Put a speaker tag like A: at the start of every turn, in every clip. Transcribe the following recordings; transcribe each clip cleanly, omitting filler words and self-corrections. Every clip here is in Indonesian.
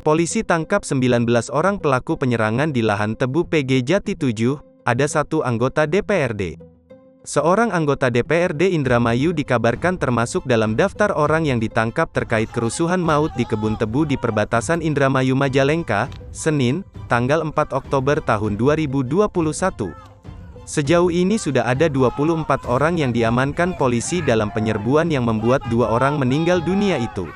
A: Polisi tangkap 19 orang pelaku penyerangan di lahan tebu PG Jati 7, ada satu anggota DPRD. Seorang anggota DPRD Indramayu dikabarkan termasuk dalam daftar orang yang ditangkap terkait kerusuhan maut di kebun tebu di perbatasan Indramayu Majalengka, Senin, tanggal 4 Oktober tahun 2021. Sejauh ini sudah ada 24 orang yang diamankan polisi dalam penyerbuan yang membuat 2 orang meninggal dunia itu.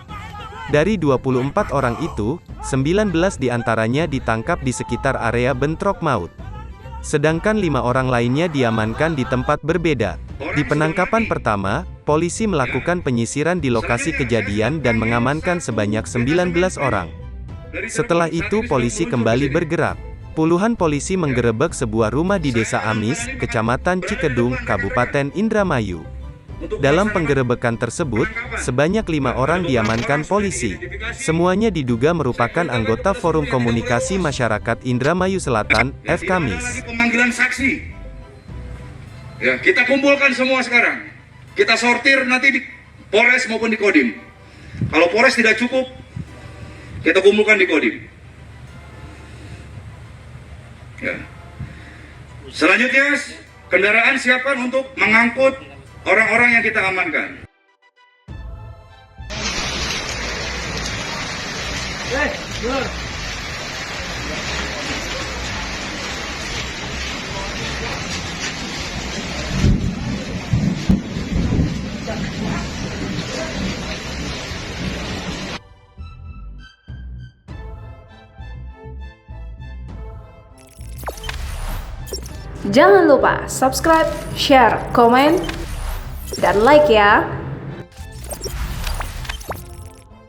A: Dari 24 orang itu, 19 diantaranya ditangkap di sekitar area bentrok maut. Sedangkan 5 orang lainnya diamankan di tempat berbeda. Di penangkapan pertama, polisi melakukan penyisiran di lokasi kejadian dan mengamankan sebanyak 19 orang. Setelah itu polisi kembali bergerak. Puluhan polisi menggerebek sebuah rumah di Desa Amis, Kecamatan Cikedung, Kabupaten Indramayu. Dalam penggerebekan tersebut, sebanyak 5 orang diamankan polisi. Semuanya diduga merupakan anggota Forum Komunikasi Masyarakat Indramayu Selatan, FKMIS.
B: Pemanggilan saksi. Ya, kita kumpulkan semua sekarang. Kita sortir nanti di Polres maupun di Kodim. Kalau Polres tidak cukup, kita kumpulkan di Kodim. Ya. Selanjutnya, kendaraan siapkan untuk mengangkut orang-orang yang kita amankan.
C: Jangan lupa subscribe, share, komen, dan like ya.